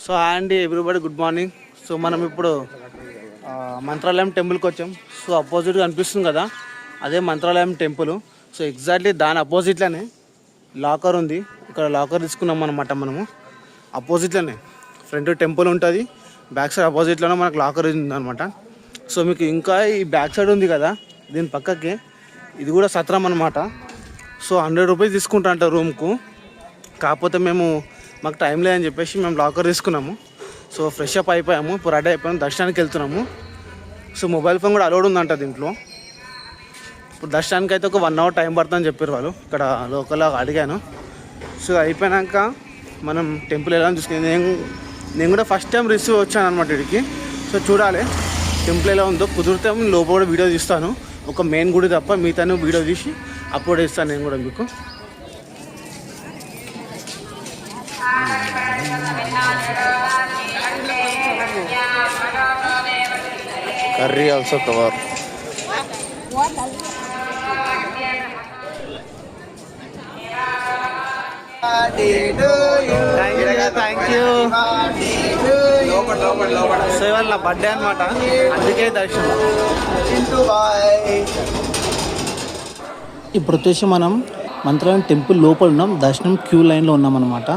So అండి everybody good morning. So మనం ఇప్పుడు మంత్రాలయం టెంపుల్కి వచ్చాం. సో అపోజిట్గా అనిపిస్తుంది కదా, అదే మంత్రాలయం టెంపుల్. సో ఎగ్జాక్ట్లీ దాని అపోజిట్లోనే లాకర్ ఉంది. ఇక్కడ లాకర్ తీసుకున్నాం అనమాట మనము. అపోజిట్లోనే ఫ్రంట్ టెంపుల్ ఉంటుంది, బ్యాక్ సైడ్ అపోజిట్లోనే మనకు లాకర్ ఉంది అనమాట. సో మీకు ఇంకా ఈ బ్యాక్ సైడ్ ఉంది కదా, దీని పక్కకి ఇది కూడా సత్రం అనమాట. సో 100 రూపీస్ తీసుకుంటా అంట రూమ్కు. కాకపోతే మాకు టైం లేదని చెప్పేసి మేము లాకర్ తీసుకున్నాము. సో ఫ్రెష్ అప్ అయిపోయాము, ఇప్పుడు రెడీ అయిపోయాము, దర్శనానికి వెళ్తున్నాము. సో మొబైల్ ఫోన్ కూడా అలౌడ్ ఉందంట దీంట్లో. ఇప్పుడు దర్శనానికి అయితే ఒక 1 అవర్ టైం పడుతుందని చెప్పారు వాళ్ళు, ఇక్కడ లోకల్ అడిగాను. సో అయిపోయాక మనం టెంపుల్ వెళ్ళాలని చూసుకుని నేను కూడా ఫస్ట్ టైం రిసీవ్ వచ్చాను అనమాట ఇక్కడికి. సో చూడాలి టెంపుల్ ఎలా ఉందో. కుదిరితే లోపల కూడా వీడియో తీస్తాను, ఒక మెయిన్ గుడి తప్ప మిగతాను వీడియో తీసి అప్లోడ్ చేస్తాను నేను కూడా మీకు. Curry also cover. Thank you. So ఇవాళ నా బర్త్డే అనమాట, అందుకే దర్శనం. ఇప్పుడు వచ్చేసి మనం మంత్రాలయం టెంపుల్ లోపల ఉన్నాం, దర్శనం క్యూ లైన్లో ఉన్నామన్నమాట.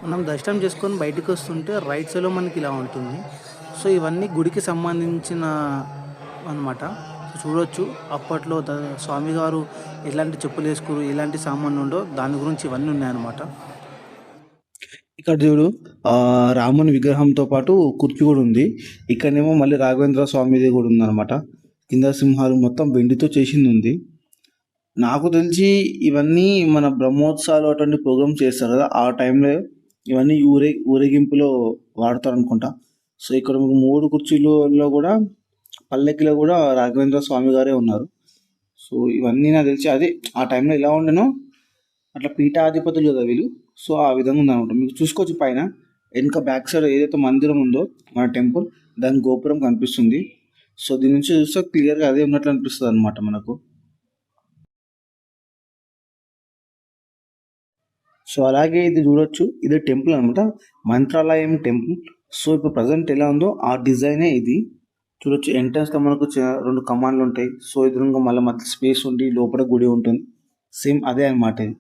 మనం దర్శనం చేసుకొని బయటకు వస్తుంటే రైట్ సైడ్లో మనకి ఇలా ఉంటుంది. సో ఇవన్నీ గుడికి సంబంధించిన అనమాట. సో చూడొచ్చు అప్పట్లో స్వామివారు ఎలాంటి చెప్పులు వేసుకోరు, ఎలాంటి సామాన్లు ఉండో దాని గురించి ఇవన్నీ ఉన్నాయన్నమాట. ఇక్కడ చూడు రాముని విగ్రహంతో పాటు కుర్చీ కూడా ఉంది. ఇక్కడనేమో మళ్ళీ రాఘవేంద్ర స్వామిది కూడా ఉందన్నమాట. కింద సింహాలు మొత్తం వెండితో చేసింది ఉంది. నాకు తెలిసి ఇవన్నీ మన బ్రహ్మోత్సవాలు అటువంటి ప్రోగ్రామ్స్ చేస్తారు కదా, ఆ టైంలో ఇవన్నీ ఊరేగింపులో వాడతారు అనుకుంటా. సో ఇక్కడ 3 కుర్చీలలో కూడా పల్లెకిలో కూడా రాఘవేంద్ర స్వామి గారే ఉన్నారు. సో ఇవన్నీ నాకు తెలిసి అదే ఆ టైంలో ఎలా ఉండేనో అట్లా పీఠాధిపతులు కదా వీళ్ళు. సో ఆ విధంగా ఉందన్నమాట. మీకు చూసుకోవచ్చు పైన వెనుక బ్యాక్ సైడ్ ఏదైతే మందిరం ఉందో మన టెంపుల్, దాని గోపురం కనిపిస్తుంది. సో దీని నుంచి చూస్తే క్లియర్గా అదే ఉన్నట్లు అనిపిస్తుంది అనమాట మనకు. సో అలాగే ఇది చూడొచ్చు, ఇది టెంపుల్ అనమాట, మంత్రాలయం టెంపుల్. సో ఇప్పుడు ప్రజెంట్ ఎలా ఉందో ఆ డిజైనే ఇది. చూడొచ్చు ఎంట్రన్స్లో మనకు 2 కమాండ్లు ఉంటాయి. సో ఎదురుగా మళ్ళీ మధ్య స్పేస్ ఉండి లోపల గుడి ఉంటుంది. సేమ్ అదే అనమాట ఇది.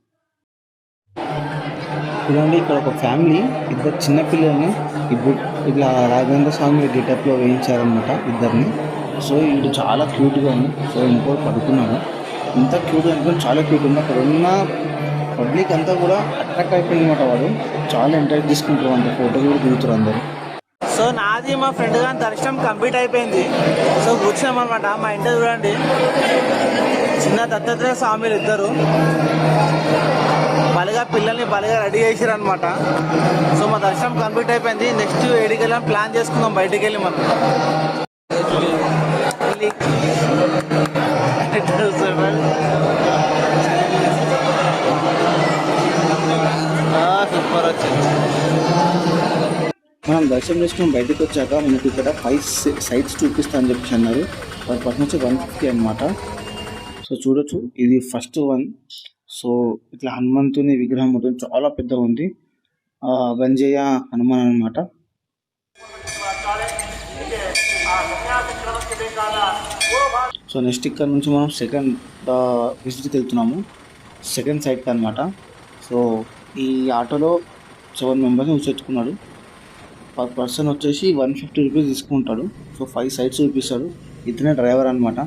చూడండి ఇక్కడ ఒక ఫ్యామిలీ 2 చిన్నపిల్లల్ని ఇప్పుడు ఇట్లా రాఘవేంద్ర స్వామి గెటప్లో వేయించారనమాట ఇద్దరిని. సో ఇది చాలా క్యూట్గా ఉంది. సో ఇంకో పడుకున్నాడు, ఇంత క్యూట్గా అనుకుని చాలా క్యూట్ ఉంది. అక్కడ ఉన్న పబ్లిక్ అంతా కూడా అట్రాక్ట్ అయిపోయింది అనమాట. వాడు చాలా ఎంకరేజ్ తీసుకుంటారు, అంత ఫోటోలు కూడా దిగుతారు అందరు. సో నాది మా ఫ్రెండ్ గారి దర్శనం కంప్లీట్ అయిపోయింది. సో కూర్చున్నాం అనమాట. మా ఇంట్లో చూడండి చిన్న దత్తాత్రేయ స్వామిలు ఇద్దరు పిల్లల్ని బలిగా రెడీ చేసారు అనమాట. సో మా దర్శనం కంప్లీట్ అయిపోయింది. నెక్స్ట్ ఏడికి వెళ్ళాం ప్లాన్ చేసుకుందాం బయటికి వెళ్ళి మనం. సూపర్ వచ్చింది. మనం దర్శనం చేసుకుని బయటకు వచ్చాక మనకి ఇక్కడ 5 సైట్స్ చూపిస్తా అని చెప్పి అన్నారు. పర్ పర్సన్ వచ్చి 150 అనమాట. సో చూడొచ్చు ఇది ఫస్ట్ 1. సో ఇట్లా హనుమంతుని విగ్రహం ఉంటుంది, చాలా పెద్దగా ఉంది. గంజయ్య హనుమాన్ అనమాట. సో నెక్స్ట్ ఇక్కడ నుంచి మనం సెకండ్ విజిట్కి వెళ్తున్నాము, సెకండ్ సైట్కి అనమాట. సో ఈ ఆటోలో 7 మెంబర్స్ని కూర్చొచ్చుకున్నాడు. పర్ పర్సన్ వచ్చేసి 150 రూపీస్ తీసుకుంటాడు. సో 5 సైట్స్ చూపిస్తాడు. ఇతనే డ్రైవర్ అనమాట.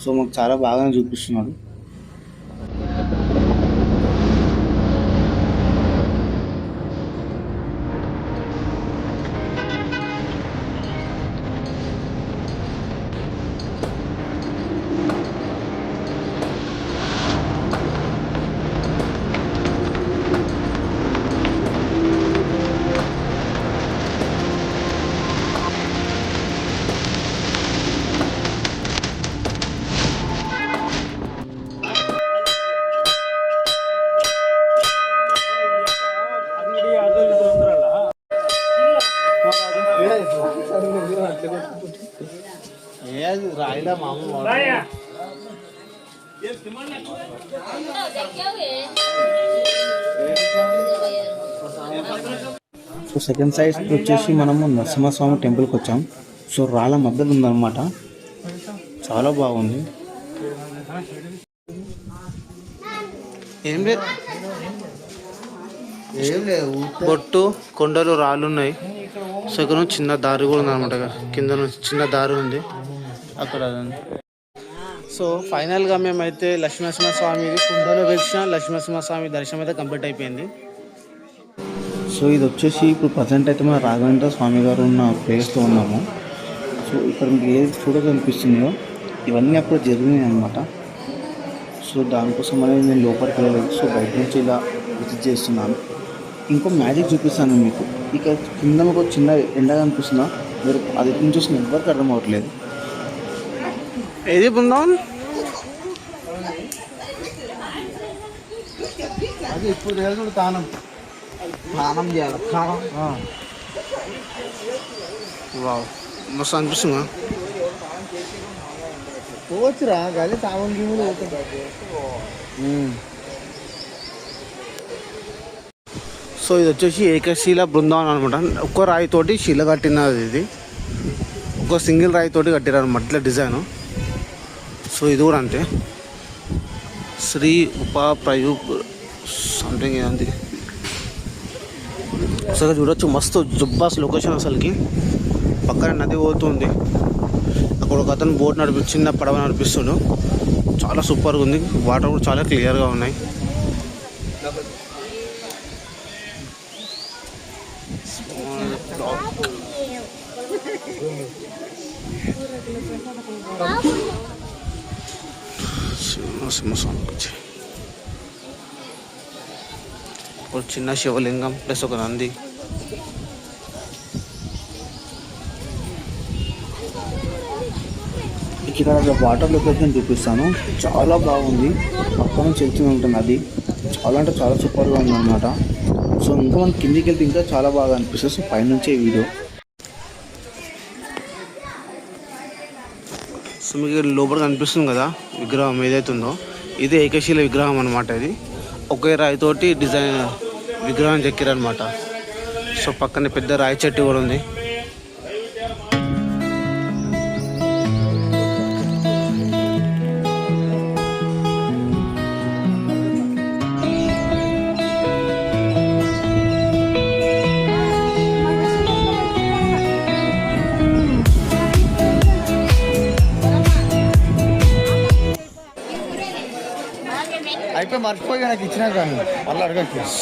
సో మాకు చాలా బాగానే చూపిస్తున్నాడు. राहिला मामू సో సెకండ్ సైడ్ వచ్చేసి మనము నరసింహస్వామి టెంపుల్కి వచ్చాం. సో రాళ్ళ మధ్యలో ఉందన్నమాట, చాలా బాగుంది. ఏం లేదు, బొట్టు కొండలు రాళ్ళు ఉన్నాయి. సో ఇక్కడ చిన్న దారి కూడా ఉంది అనమాట, కింద నుంచి చిన్న దారి ఉంది అక్కడ. సో ఫైనల్గా మేమైతే లక్ష్మీనరసింహస్వామి కుండలో వెలిసిన లక్ష్మీనరసింహస్వామి దర్శనం అయితే కంప్లీట్ అయిపోయింది. సో ఇది వచ్చేసి ఇప్పుడు ప్రజెంట్ అయితే మన రాఘవేంద్ర స్వామి గారు ఉన్న ప్లేస్లో ఉన్నాము. సో ఇక్కడ మీకు ఏది ఫోటో కనిపిస్తుందో ఇవన్నీ అప్పుడు జరిగినాయి అనమాట. సో దానికోసం అనేది నేను లోపలికి వెళ్ళలేదు. సో బయట నుంచి ఇలా విజిట్ చేస్తున్నాను. ఇంకో మ్యాజిక్ చూపిస్తాను మీకు. ఇక కింద ఒక చిన్న ఎండ కనిపిస్తుందా, మీరు అది నుంచి చూసిన ఎవరికి అర్థం అవ్వట్లేదు. ఏది బృందావన్ అది ఇప్పుడు తెలుసు. తానం చేయాలి. వావ్, మస్తు అనిపిస్తుందా? పోవచ్చురా కానీ తామం గీములు పోతుంది. సో ఇది వచ్చేసి ఏకశిల బృందావనం అనమాట. ఒక్క రాయితోటి శిల కట్టినది ఇది, ఒక సింగిల్ రాయితోటి కట్టినారు అనమాట ఇట్లా డిజైన్. సో ఇది కూడా అంతే, శ్రీ ఉపా ప్రయూప్ సంథింగ్ ఏదంది. అసలు చూడొచ్చు, మస్తు జుబ్బాస్ లొకేషన్. అసలుకి పక్కన నది పోతుంది, అక్కడ ఒక అతను బోట్ చిన్న పడవ నడిపిస్తాడు. చాలా సూపర్గా ఉంది, వాటర్ కూడా చాలా క్లియర్గా ఉన్నాయి. ఒక చిన్న శివలింగం ప్లస్ ఒక నంది. ఇక్కడ వాటర్ లొకేషన్ చూపిస్తాను, చాలా బాగుంది. పక్కన నుంచి వెళ్తూనే ఉంటుంది అది, చాలా అంటే చాలా సూపర్గా ఉంది అనమాట. సో ఇంకా మనం కిందికి వెళ్తే ఇంకా చాలా బాగా అనిపిస్తుంది. So పైనుంచే video. సో మీకు లోపల కనిపిస్తుంది కదా విగ్రహం ఏదైతే ఉందో, ఇది ఏకశిల విగ్రహం అనమాట. ఇది ఒకే రాయితోటి డిజైన్ విగ్రహం చెక్కిరనమాట. సో పక్కనే పెద్ద రాయి చెట్టు కూడా ఉంది.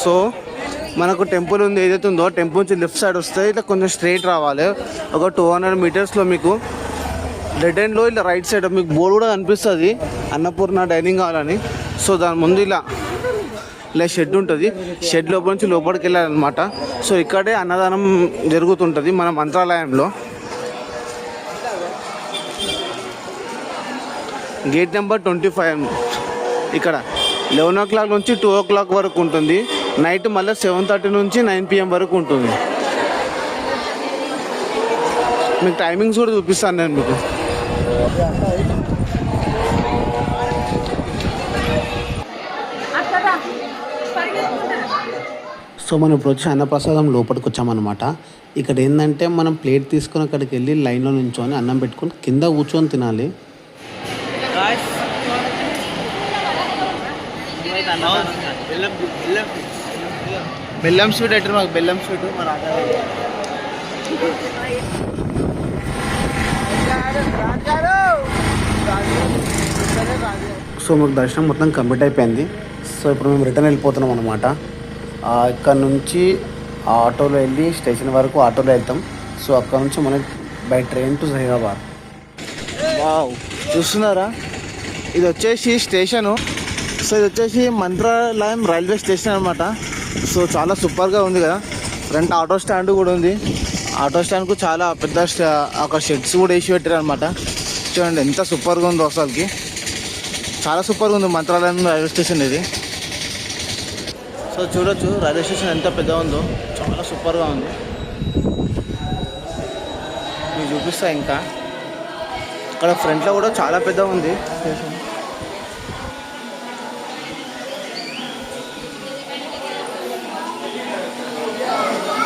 సో మనకు టెంపుల్ ఉంది ఏదైతే ఉందో, టెంపుల్ నుంచి లెఫ్ట్ సైడ్ వస్తే ఇట్లా కొంచెం స్ట్రైట్ రావాలి. ఒక 200 మీటర్స్లో మీకు డెడ్ ఎండ్లో ఇలా రైట్ సైడ్ మీకు బోర్డు కూడా కనిపిస్తుంది, అన్నపూర్ణ డైనింగ్ హాల్ అని. సో దాని ముందు ఇలా షెడ్ ఉంటుంది. షెడ్ లోపల నుంచి లోపలికి వెళ్ళాలన్నమాట. సో ఇక్కడే అన్నదానం జరుగుతుంటుంది మన మంత్రాలయంలో. Gate number 25. ఇక్కడ 11 o'clock నుంచి 2 o'clock వరకు ఉంటుంది. నైట్ మళ్ళీ 7:30 నుంచి 9 PM వరకు ఉంటుంది. మీకు టైమింగ్స్ కూడా చూపిస్తాను నేను మీకు. సో మనం ఇప్పుడు వచ్చి అన్నప్రసాదం లోపలికి వచ్చామన్నమాట. ఇక్కడ ఏంటంటే మనం ప్లేట్ తీసుకొని అక్కడికి వెళ్ళి లైన్లో నించొని అన్నం పెట్టుకొని కింద కూర్చొని తినాలి. బెల్లం స్వీట్ అంటే మాకు బెల్లం స్వీట్ మన సో మాకు దర్శనం మొత్తం కంప్లీట్ అయిపోయింది. సో ఇప్పుడు మేము రిటర్న్ వెళ్ళిపోతున్నాం అనమాట. ఇక్కడ నుంచి ఆటోలో వెళ్ళి స్టేషన్ వరకు ఆటోలో వెళ్తాం. సో అక్కడ నుంచి మనం by train to Hyderabad. Wow, చూస్తున్నారా, ఇది వచ్చేసి స్టేషను. సో ఇది వచ్చేసి మంత్రాలయం రైల్వే స్టేషన్ అనమాట. సో చాలా సూపర్గా ఉంది కదా. ఫ్రంట్ ఆటో స్టాండ్ కూడా ఉంది. ఆటో స్టాండ్కు చాలా పెద్ద ఒక షెడ్స్ కూడా వేసి పెట్టారు అనమాట. చూడండి ఎంత సూపర్గా ఉందో, అసలుకి చాలా సూపర్గా ఉంది మంత్రాలయం రైల్వే స్టేషన్ ఇది. సో చూడొచ్చు రైల్వే స్టేషన్ ఎంత పెద్దగా ఉందో, చాలా సూపర్గా ఉంది. మీకు చూపిస్తా. ఇంకా అక్కడ ఫ్రంట్లో కూడా చాలా పెద్దగా ఉంది స్టేషన్.